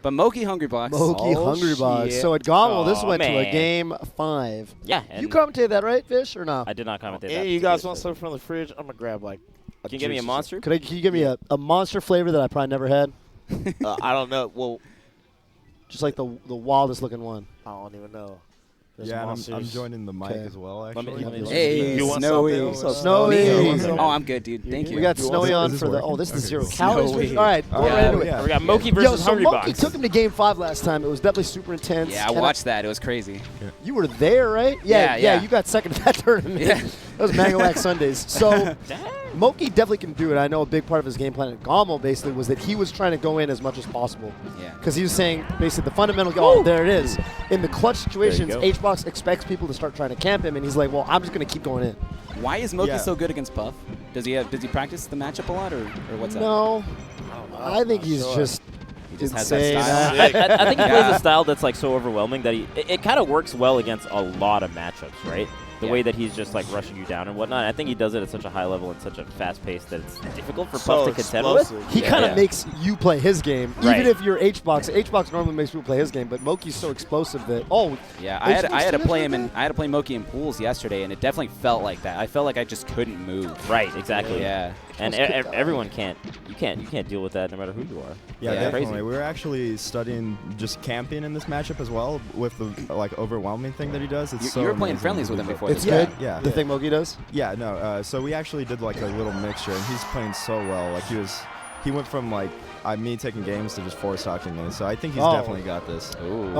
But moky Hungrybox. Moky Hungrybox. So at Gommel, this went to a game 5. Yeah. You commentated that, right, Fish, or not? I did not commentate that. Hey, you guys want something from the fridge? I'm going to grab like Can you give me a monster? Can you give me a monster flavor that I probably never had? I don't know. Well, just like the wildest looking one. I don't even know. Yeah, and I'm joining the mic as well, actually. Hey, you want Snowy. Snowy. Oh, I'm good, dude. Thank you. We got Snowy on for the. Oh, this is 0 calories. All right, go right into it. We got Moky versus so Hungrybox. Moky took him to game 5 last time. It was definitely super intense. Yeah, I watched that. It was crazy. You were there, right? Yeah. You got second to that tournament. Yeah. That was Mango Wax Sundays. So Moky definitely can do it. I know a big part of his game plan at Gommel basically was that he was trying to go in as much as possible. Yeah. Because he was saying basically the fundamental. Oh, there it is. In the clutch situations, Hbox expects people to start trying to camp him, and he's like, well, I'm just going to keep going in. Why is Moky so good against Puff? Does he practice the matchup a lot, or what's up? No. I think he's just. He just has insane. that style. I think he plays a style that's like so overwhelming that it kind of works well against a lot of matchups, right? The way that he's just like rushing you down and whatnot. I think he does it at such a high level and such a fast pace that it's difficult for Puff to contend with. He kind of makes you play his game, even if you're Hbox. Hbox normally makes people play his game, but Moky's so explosive that yeah, I had to play him and I had to play Moky in pools yesterday, and it definitely felt like that. I felt like I just couldn't move. Right, exactly. Yeah. And everyone can't. You can't deal with that no matter who you are. Yeah, definitely. Crazy. We were actually studying just camping in this matchup as well with the overwhelming thing that he does. It's so you were playing amazing. friendlies with him before. It's good. Yeah. The thing Moky does. Yeah, no. So we actually did like a little mixture, and he's playing so well. Like he went from like me taking games to just force talking me. So I think he's definitely got this. You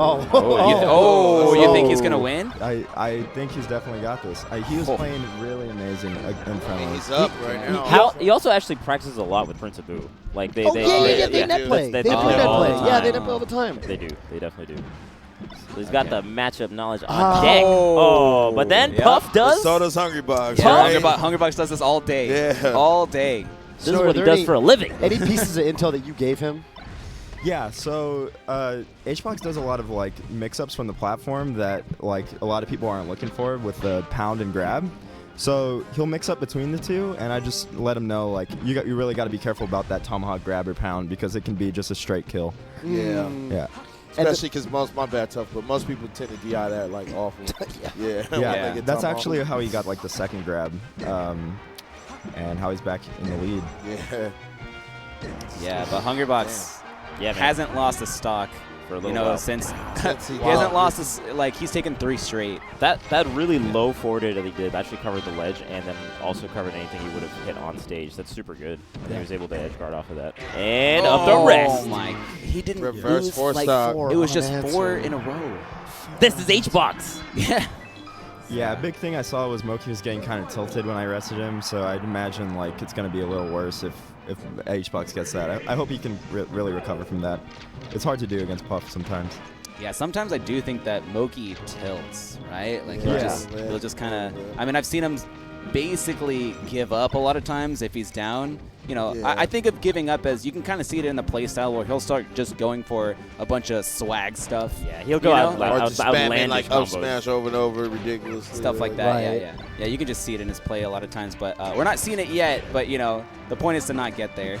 think he's gonna win? I think he's definitely got this. He was playing really amazing in friendly. He's up right now. He also actually practices a lot with Prince Abu. Like they net play. They net play all the time. Yeah, they net play all the time. They do. They definitely do. So he's got the matchup knowledge on deck. Oh, but then Puff does. So does Hungrybox. Yeah, Hungrybox does this all day. Yeah. All day. This is what he does for a living. Any pieces of intel that you gave him? Yeah, so Hbox does a lot of like mix-ups from the platform that like a lot of people aren't looking for with the pound and grab. So he'll mix up between the two, and I just let him know like you really got to be careful about that tomahawk grab or pound because it can be just a straight kill. Yeah. Yeah. Especially because my bad tough, but most people tend to DI that like awful. Yeah. That's actually how he got like the second grab, and how he's back in the lead. Yeah. Yeah, but Hungrybox hasn't lost a stock for a little while. since he hasn't lost he's taken 3 straight. That really low forward air that he did actually covered the ledge and then also covered anything he would have hit on stage. That's super good. He was able to edge guard off of that. And up the rest. Oh my! He didn't reverse lose 4 like stock. 4. It was just 4 in a row. This is Hbox. Yeah. Yeah, a big thing I saw was Moky was getting kind of tilted when I rested him, so I'd imagine like it's going to be a little worse if Hbox gets that. I hope he can really recover from that. It's hard to do against Puff sometimes. Yeah, sometimes I do think that Moky tilts, right? Like he'll just kind of. I mean, I've seen him basically give up a lot of times if he's down. You know, I think of giving up as you can kind of see it in the play style where he'll start just going for a bunch of swag stuff. Yeah, he'll go out or just spamming like up smash over and over ridiculously. Stuff like that, yeah, you can just see it in his play a lot of times, but we're not seeing it yet, but, you know, the point is to not get there.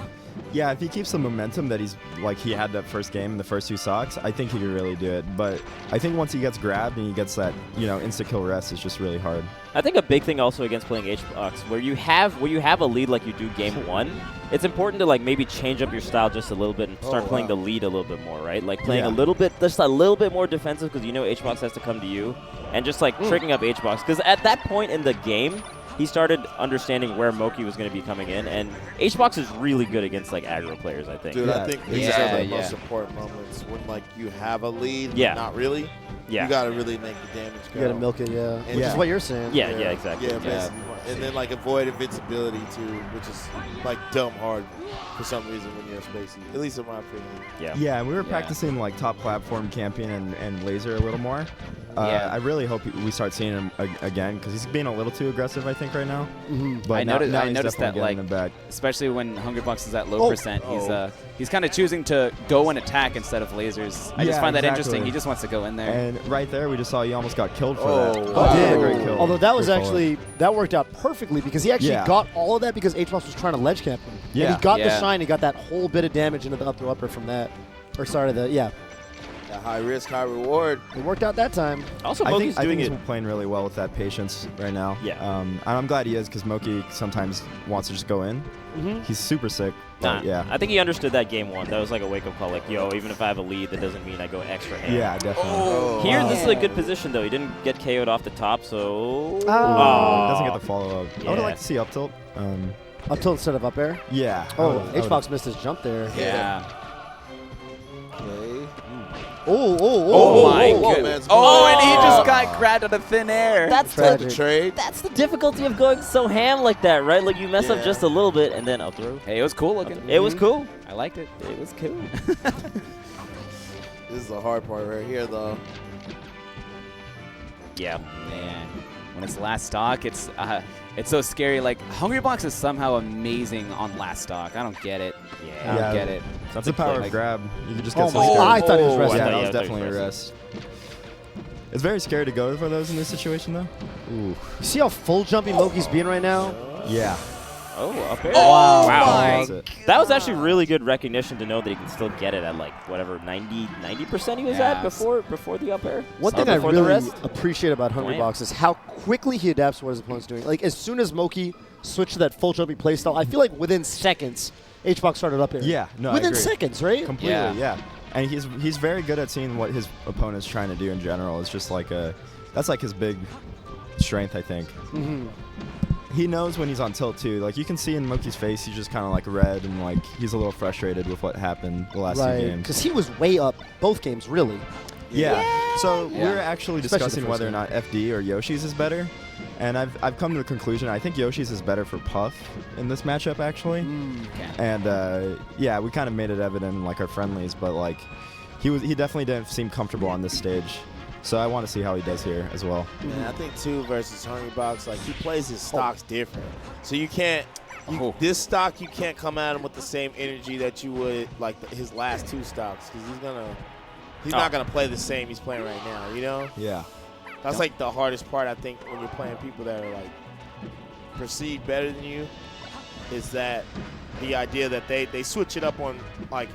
Yeah, if he keeps the momentum that he had that first game in the first 2 stocks, I think he could really do it. But I think once he gets grabbed and he gets that, insta-kill rest, it's just really hard. I think a big thing also against playing Hbox, where you have a lead like you do game 1, it's important to like maybe change up your style just a little bit and start playing the lead a little bit more, right? Like playing just a little bit more defensive because Hbox has to come to you, and just like tricking up Hbox. Because at that point in the game, he started understanding where Moky was going to be coming in, and Hbox is really good against like aggro players, I think. Dude, I think these are the most important moments when like you have a lead, but not really. Yeah. You got to really make the damage go. You got to milk it, which is what you're saying. Yeah, exactly. Yeah, and then like avoid invincibility too, which is like dumb hard for some reason when you're spacey, at least in my opinion. Yeah, and we were practicing like top platform camping and laser a little more. I really hope we start seeing him again because he's being a little too aggressive, I think, right now. But I noticed that, like, especially when Hungrybox is at low percent, he's kind of choosing to go and attack instead of lasers. I just find that interesting. He just wants to go in there. And right there, we just saw he almost got killed for that. Did. Great kill. Although that was actually that worked out perfectly because he actually got all of that because Hbox was trying to ledge camp him. Yeah. And he got the shine. He got that whole bit of damage into the up throw upper from that. Or sorry, yeah. That high risk, high reward. It worked out that time. Also, I Moki's think doing he's it. playing really well with that patience right now. Yeah. And I'm glad he is because Moky sometimes wants to just go in. He's super sick. Nah, But yeah. I think he understood that game 1. That was like a wake-up call. Like, yo, even if I have a lead, that doesn't mean I go extra ham. Yeah, definitely. Oh, Here, wow. this is a good position, though. He didn't get KO'd off the top, so... Doesn't get the follow-up. I would Yeah. like to see up tilt. Up tilt instead of up air. Yeah. Oh, Hbox missed his jump there. Yeah. Okay. Oh, my whoa, goodness. man. Oh, and he just got grabbed out of thin air. That's Tragic. the, Trade. that's the difficulty of going so ham like that, right? Like, you mess up Yeah. just a little bit, and then up throw. Hey, it was cool looking. It was cool. I liked it. It was cool. This is the hard part right here, though. Yeah. Man, when it's last stock, it's so scary. Like, Hungrybox is somehow amazing on last stock. I don't get it. I don't Yeah. get it. That's the power of grab. You can just get Oh so my scared. God, I thought he was Oh, resting. Yeah, I that thought was you definitely a were rest. It's very scary to go for those in this situation, though. Ooh. You see how full jumping Moki's being right now? Yeah. Oh, up air. Oh, Wow. my That's it. That was actually really good recognition to know that he can still get it at, like, whatever, 90% he was at Yes. before the up air. One Or thing I before the really rest. appreciate about Hungrybox is how quickly he adapts to what his opponent's doing. Like, as soon as Moky switched to that full jumping playstyle, I feel like within seconds, Hbox started up here. Yeah, no, I Within agree. seconds, right? Completely, Yeah. yeah. And he's very good at seeing what his opponent's trying to do in general. It's just like that's like his big strength, I think. He knows when he's on tilt too. Like you can see in Moki's face, he's just kind of like red and like he's a little frustrated with what happened the last few Right. games. Because he was way up both games, really. Yeah. So Yeah. we're actually Especially the discussing first whether or game. not FD or Yoshi's is better. And I've come to the conclusion I think Yoshi's is better for Puff in this matchup actually. Okay. And yeah, we kind of made it evident in like our friendlies, but like he definitely didn't seem comfortable on this stage. So I want to see how he does here as well. And I think too versus Hungrybox, like he plays his stocks different. So you can't this stock you can't come at him with the same energy that you would like his last 2 stocks because he's not gonna play the same he's playing right now. You know, Yeah. that's like the hardest part I think when you're playing people that are like perceived better than you is that the idea that they switch it up on like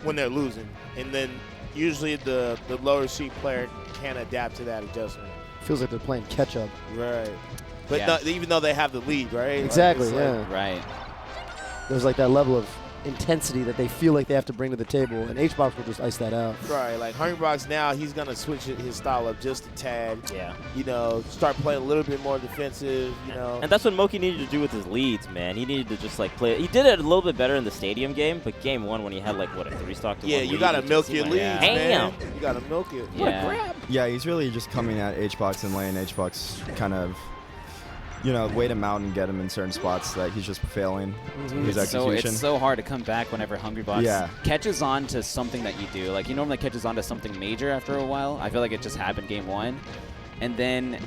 when they're losing, and then usually the lower seed player can't adapt to that adjustment. Feels like they're playing catch up. Right. But Yeah. even though they have the lead, right? Like, Exactly, it's yeah. like- Right. There's like that level of intensity that they feel like they have to bring to the table, and Hbox will just ice that out. Right. Like Hungrybox now, he's gonna switch his style up just a tad. Yeah. You know, start playing a little bit more defensive. You know. And that's what Moky needed to do with his leads, man. He needed to just like play. He did it a little bit better in the stadium game, but game 1 when he had like what a 3-stock to Yeah, 1 you lead, gotta it just milk seemed your like, leads, damn. man. You gotta milk it. Yeah. Yeah, he's really just coming at Hbox and letting Hbox kind of, wait him out and get him in certain spots that he's just failing his execution. It's so hard to come back whenever Hungrybox catches on to something that you do. Like, he normally catches on to something major after a while. I feel like it just happened game 1. And then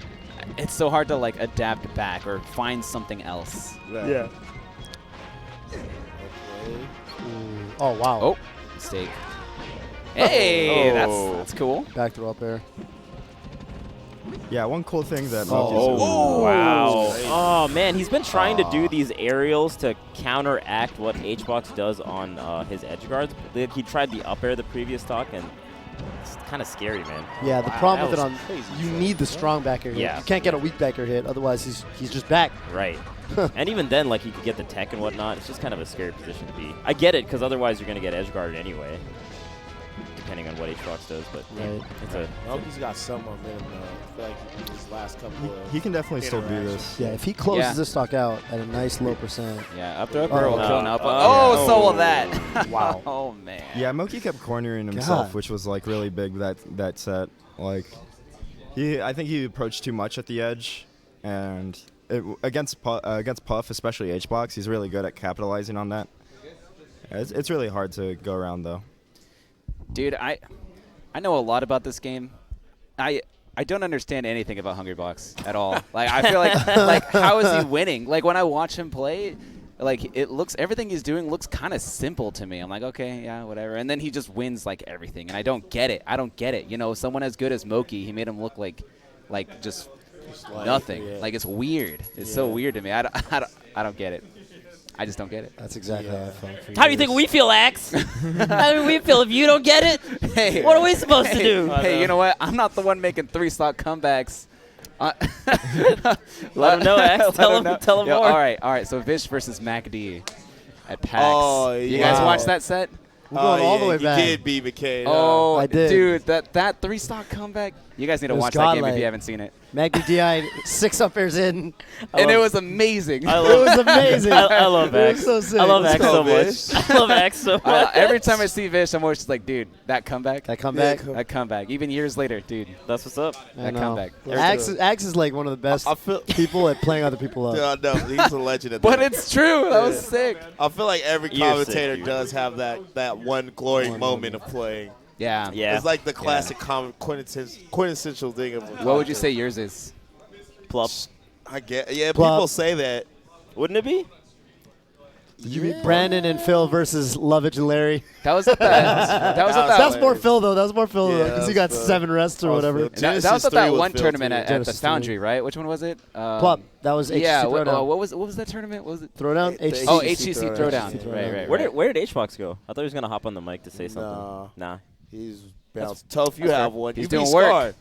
it's so hard to, like, adapt back or find something else. Right. Yeah. Okay. Oh, wow. Oh, mistake. Hey, Oh. that's cool. Back throw up air. Yeah, one cool thing that Oh. Moki's Oh, wow. Crazy. Oh, man. He's been trying to do these aerials to counteract what Hbox does on his edge guards. Like, he tried the up air the previous stock, and it's kind of scary, man. Yeah, the Wow, problem with that it was on crazy. you need the strong backer hit. Yeah. You can't get a weak backer hit, otherwise he's just back. Right. And even then, like, he could get the tech and whatnot. It's just kind of a scary position to be. I get it, because otherwise you're going to get edge guarded anyway, depending on what Hbox does. But Right. it's a Moki's got some momentum though. I feel like his last couple of he can definitely still do this. Yeah, if he closes Yeah. this stock out at a nice low percent. Yeah, up throw up air will Oh. kill now. Oh, So will yeah. that. Wow. Oh, man. Yeah, Moky kept cornering himself, God. which was like really big that set. Like, I think he approached too much at the edge, and against Puff, especially Hbox, he's really good at capitalizing on that. It's really hard to go around though. Dude, I know a lot about this game. I don't understand anything about Hungrybox at all. Like, I feel like how is he winning? Like, when I watch him play, like, everything he's doing looks kind of simple to me. I'm like, okay, yeah, whatever. And then he just wins like everything, and I don't get it. You know, someone as good as Moky, he made him look like just like, nothing. yeah. Like, it's weird. It's so weird to me. I don't get it. I just don't get it. That's exactly how I felt for How do you think we feel, Axe? How do we feel if you don't get it? Hey, What are we supposed to do? Hey, you know what? I'm not the one making 3-stock comebacks. Let him know, Axe. Tell him Yo, more. All right. So Vish versus MacD at PAX. Oh, You guys yeah. watch that set? We're going all the way you back. did beat McCain. Oh, I did. Dude, that 3-stock comeback. You guys need to It was watch that game if godlike. you haven't seen it. Maggie DI 6 up airs in. And it was amazing. I It love, was amazing. I love It was Axe. so sick. I love Let's Axe go, so Vish. much. I love Axe so much. Every time I see Vish, I'm always just like, dude, that comeback. That comeback. That comeback. Even years later, dude. That's what's up. I That know. comeback. Axe is like one of the best I feel. people at playing other people Dude, up. I know he's a legend at But that. it's true. That was sick. I feel like every You're commentator sick, does have that one glory moment of playing. Yeah. Yeah. It's like the classic quintessential thing of. What would you say yours is? Plop. I get. Yeah, Plop. people say that. Wouldn't it be? Did you beat Brandon and Phil versus Lovage and Larry? That was at that. That was at That's that. more Phil though. That was more Phil Yeah, though, because he that's got Phil. 7 rests or That was whatever. Phil. That Genesis was at 3 that with one Phil, tournament too. at the Genesis 3. Foundry, right? Which one was it? Plop. That was HTC Yeah. Throwdown. What was that tournament? What was it? Throwdown? The HTC. Oh, HTC HTC Throwdown. Throwdown. Right. Where did Hbox go? I thought he was gonna hop on the mic to say something. Nah. He's bounced. Tough, you have one. He's You doing beat work. Scar.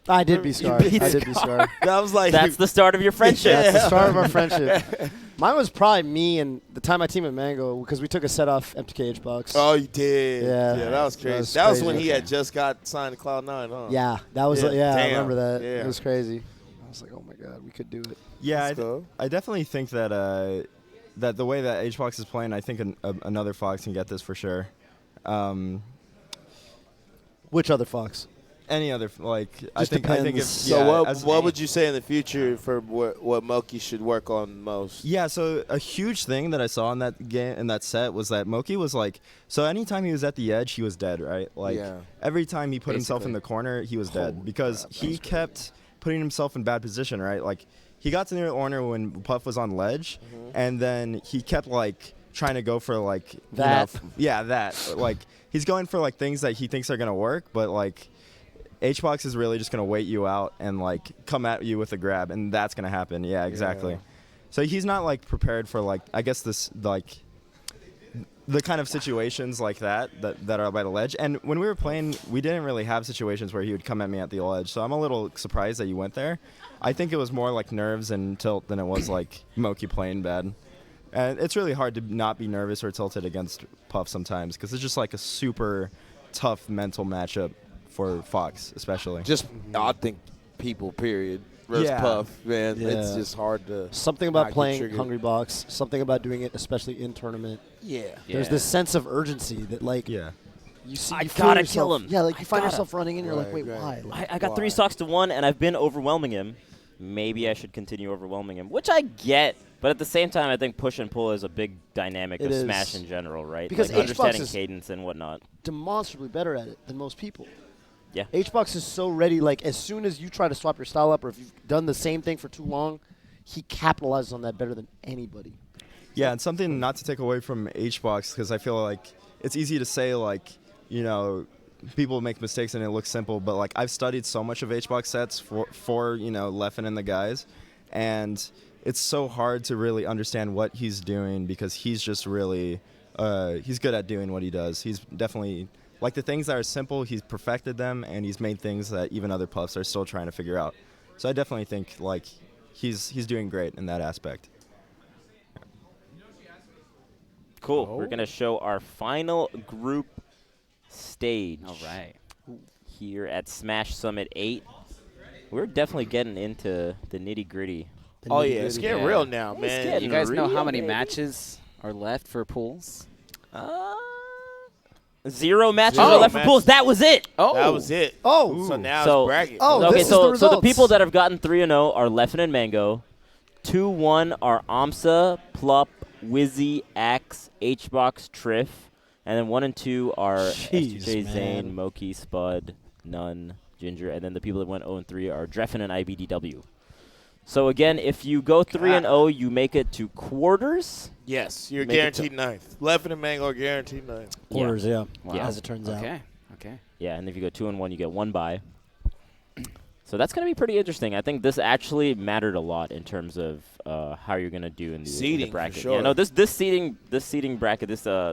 I did be Scar. I beat did be Scar. I was like, That's the start of your friendship. That's the start of our friendship. Mine was probably me and the time I teamed at Mango because we took a set off MTK Hbox. oh, you did. Yeah. that was crazy. was That was crazy. when he had just got signed to Cloud9, huh? Yeah, that was Yeah, I damn. remember that. Yeah. It was crazy. I was like, oh my god, we could do it. Yeah, Let's go. I definitely think that that the way that Hbox is playing, I think another Fox can get this for sure. Which other Fox? Any other I Just think if depends. So yeah, what would you say in the future for what moky should work on most? Yeah, so a huge thing that I saw in that game in that set was that moky was like, so anytime he was at the edge, he was dead, right? Like Yeah. every time he put himself in Basically. the corner, he was dead because he kept putting himself in bad position, right? Like he got to near the corner when Puff was on ledge, and then he kept like trying to go for like That. that like he's going for like things that he thinks are gonna work, but like Hbox is really just gonna wait you out and like come at you with a grab, and that's gonna happen. Yeah, exactly. Yeah. So he's not like prepared for like I guess this like the kind of situations like that are by the ledge. And when we were playing, we didn't really have situations where he would come at me at the ledge. So I'm a little surprised that you went there. I think it was more like nerves and tilt than it was like moky playing bad. And it's really hard to not be nervous or tilted against Puff sometimes because it's just like a super tough mental matchup for Fox, especially. Just I think people period versus Yeah. Puff, man. Yeah. It's just hard to. Something not about get playing triggered. Hungrybox. Something about doing it, especially in tournament. Yeah. There's this sense of urgency that like Yeah. you see. I you feel gotta yourself- kill him. Yeah, like I you find gotta. yourself running in, you're like, Right, wait, right. why? Like, I got Why? 3 stocks to 1, and I've been overwhelming him. Maybe I should continue overwhelming him, which I get. But at the same time, I think push and pull is a big dynamic It of is. Smash in general, right? Because like Hbox understanding is- cadence and whatnot. demonstrably better at it than most people. Yeah. Hbox is so ready. Like as soon as you try to swap your style up, or if you've done the same thing for too long, he capitalizes on that better than anybody. Yeah, and something not to take away from Hbox, because I feel like it's easy to say, like, you know, people make mistakes and it looks simple, but like I've studied so much of Hbox sets for you know, Leffen and the guys, and it's so hard to really understand what he's doing because he's just really he's good at doing what he does. He's definitely like the things that are simple, he's perfected them, and he's made things that even other puffs are still trying to figure out. So I definitely think like he's doing great in that aspect. Cool. We're going to show our final group stage. All right. Here at Smash Summit 8. We're definitely getting into the nitty-gritty. Oh yeah, it's getting Yeah. real now, It's man. getting You guys know how real, many baby. matches are left for pools? 0 matches Zero are left for matches. pools. That was it. Oh, That was it. Oh, So now So- it's bracket. Oh, Okay, this is so the so the results. people that have gotten 3-0 are Leffen and Mango. 2-1 are Amsa, Plup, Wizzy, Axe, Hbox, Triff, and then 1 and 2 are Jeez, SJ, man. Zane, Moky, Spud, None, Ginger, and then the people that went 0 and 3 are Dreffen and IBDW. So again, if you go 3-0, you make it to quarters. Yes, you're Make it to- guaranteed ninth. Leffen and Mango are guaranteed ninth. Quarters, yeah. Wow. Yeah. As it turns out. Okay. Okay. Yeah, and if you go 2-1, you get 1 bye. So that's going to be pretty interesting. I think this actually mattered a lot in terms of how you're going to do in the Seeding, bracket. for sure. Yeah, no, this seeding bracket,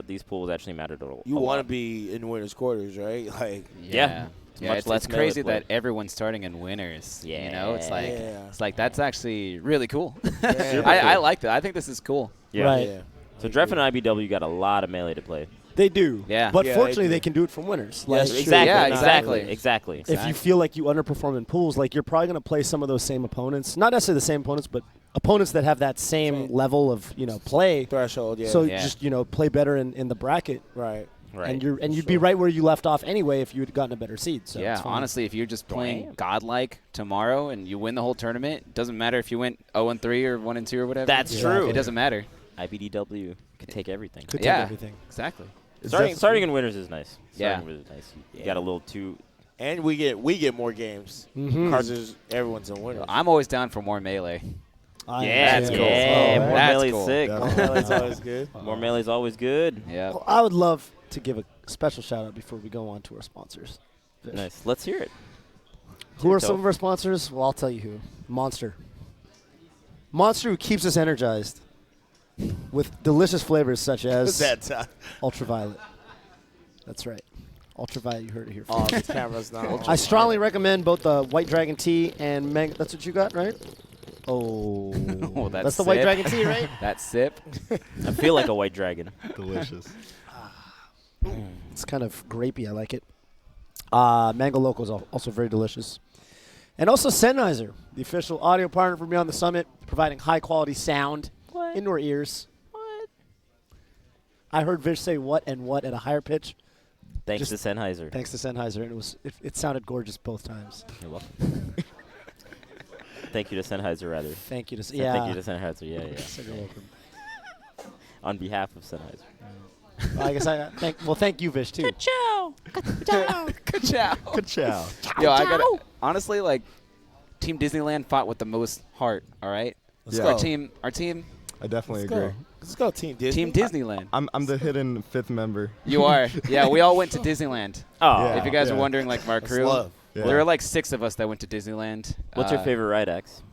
these pools actually mattered a lot. You want to be in winners' quarters, right? Like, Yeah. Yeah, Much less it's crazy melee that everyone's starting in winners. Yeah. You know, it's Yeah. like that's actually really cool. Yeah. I like that. I think this is cool. Yeah. Right. yeah. So Dreff and IBW got a lot of melee to play. They do. Yeah. But Yeah, fortunately, they do. they can do it from winners. Yes, Like, Exactly. Yeah, Exactly. if you feel like you underperform in pools, like you're probably going to play some of those same opponents. Not necessarily the same opponents, but opponents that have that same level of play. Threshold, yeah. So Yeah. just play better in the bracket, right. Right. and you'd be right where you left off anyway if you had gotten a better seed. So yeah, it's fine. honestly, if you're just playing Damn. godlike tomorrow and you win the whole tournament, it doesn't matter if you went 0-3 or 1-2 or whatever. That's Yeah. true. It doesn't matter. IBDW could take everything. Could take Yeah. everything. Exactly. Starting in winners is nice. Yeah. Starting winners is nice. You got a little too. And we get more games Mhm. because everyone's in winners. I'm always down for more melee. Yeah, That's cool. yeah. Oh, More that's melee's cool. sick. That's always good. More melee's always good. Yeah. Well, I would love to give a special shout out before we go on to our sponsors. Fish. Nice. Let's hear it. Who are Your some toe. of our sponsors? Well, I'll tell you who. Monster. Monster, who keeps us energized with delicious flavors such as that time. Ultraviolet. That's right. Ultraviolet, you heard it here Oh, first. the camera's not on. I strongly recommend both the White Dragon tea and That's what you got, right? Oh, Oh, that's the White sip. Dragon tea, right? That sip. I feel like a white dragon. Delicious. It's kind of grapey. I like it. Mango Loco is also very delicious. And also Sennheiser, the official audio partner for Beyond the Summit, providing high-quality sound in your ears. What? I heard Vish say what and what at a higher pitch. Thanks Just- to Sennheiser. Thanks to Sennheiser, and it sounded gorgeous both times. You're welcome. Thank you to Sennheiser, rather. Thank you to Yeah. Thank you to Sennheiser. Yeah, yeah. So you're welcome. On behalf of Sennheiser. Well, I guess thank you, Vish, too. Good chow. Good chow. Yo, I got honestly, like, Team Disneyland fought with the most heart. All right. Yeah. Our team, I definitely Let's agree. go. Let's go, Team Disney. Team Disneyland. I'm the hidden fifth member. You are. Yeah, we all went to Disneyland. Oh. Yeah. If you guys are wondering, like, our That's crew, love. Yeah. there were like 6 of us that went to Disneyland. What's your favorite ride, X?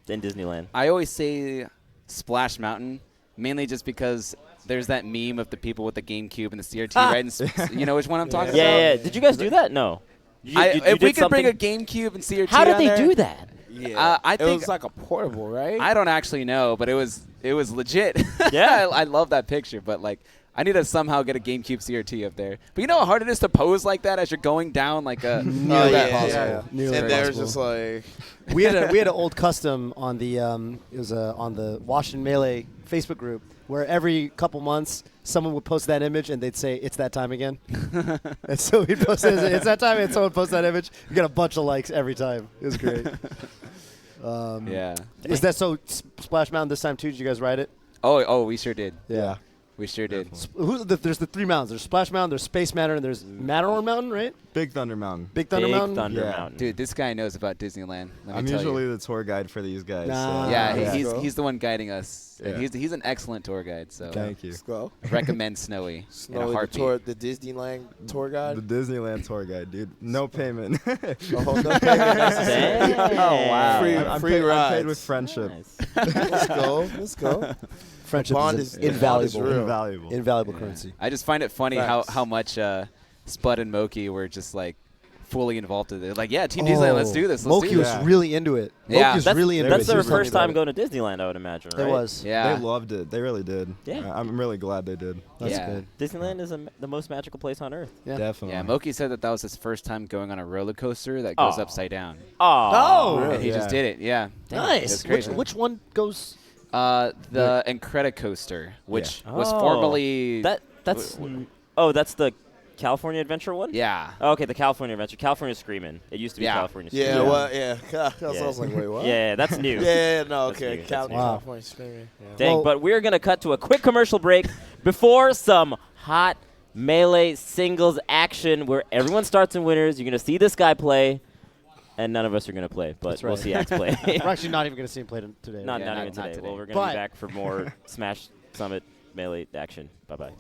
In Disneyland. I always say Splash Mountain, mainly just because there's that meme of the people with the GameCube and the CRT, right? And you know which one I'm talking Yeah, about? yeah. Did you guys do that? No. If we could bring a GameCube and CRT How did on they there, do that? Yeah. I it think was like a portable, right? I don't actually know, but it was legit. Yeah. I love that picture, but like I need to somehow get a GameCube CRT up there. But you know how hard it is to pose like that as you're going down like a Nearly yeah, impossible. yeah. Nearly And there's impossible. just like we had an old custom on the on the Washington Melee Facebook group where every couple months someone would post that image and they'd say it's that time again. And so we'd post it, it's that time, and someone post that image. We got a bunch of likes every time. It was great. Yeah. Is that so? Splash Mountain this time too? Did you guys ride it? Oh, we sure did. Yeah. We sure did. There's the 3 mountains. There's Splash Mountain, there's Space Mountain, and there's Matterhorn Mountain, right? Big Thunder Mountain. Big Thunder Big Mountain. Thunder Yeah. Mountain. Dude, this guy knows about Disneyland. Let me I'm tell usually you. the tour guide for these guys. Nah. so Yeah, Yeah. he's the one guiding us. And Yeah. he's an excellent tour guide. So Thank you. let's go. recommend Snowy in a Snowy, the heartbeat. the Disneyland tour The guide. Disneyland tour guide, dude. No payment. Oh, no payment necessary. Dang. Oh, wow. Free, I'm free paid, I'm rides. paid with friendship. Nice. Let's go. Let's go. Friendship Bond is is- invaluable. real. Invaluable. Invaluable currency. I just find it funny Facts. how much Spud and Moky were just like fully involved in it. Like, yeah, Team Disneyland, let's do this. Let's Moky do was this. Yeah. really into it. Yeah. Moky was That's, really into that's it. their He was telling first me about time going to Disneyland, I would imagine, right? It was. Yeah. They loved it. They really did. Yeah. I'm really glad they did. That's Yeah. good. Disneyland is the most magical place on earth. Yeah. Definitely. Yeah, Moky said that was his first time going on a roller coaster that goes Aw. upside down. Oh. Oh. And he just Yeah. did it, yeah. Nice. It's crazy. Which one goes? The Incredicoaster, which was Oh. formerly... That's that's the California Adventure one? Yeah. Oh, okay, the California Adventure. California Screamin'. It used to be Yeah. California Yeah, Screamin'. well, yeah. I was like, wait, what? Yeah, that's new. Yeah, no, That's okay. new, that's new. California screaming. Yeah. Dang, Well- but we're going to cut to a quick commercial break before some hot Melee singles action where everyone starts in winners. You're going to see this guy play, and none of us are going to play, but That's we'll right. see X play. We're actually not even going to see him play today. not, Yeah, not not- even not today. today. Well, we're going to But- be back for more Smash Summit Melee action. Bye-bye.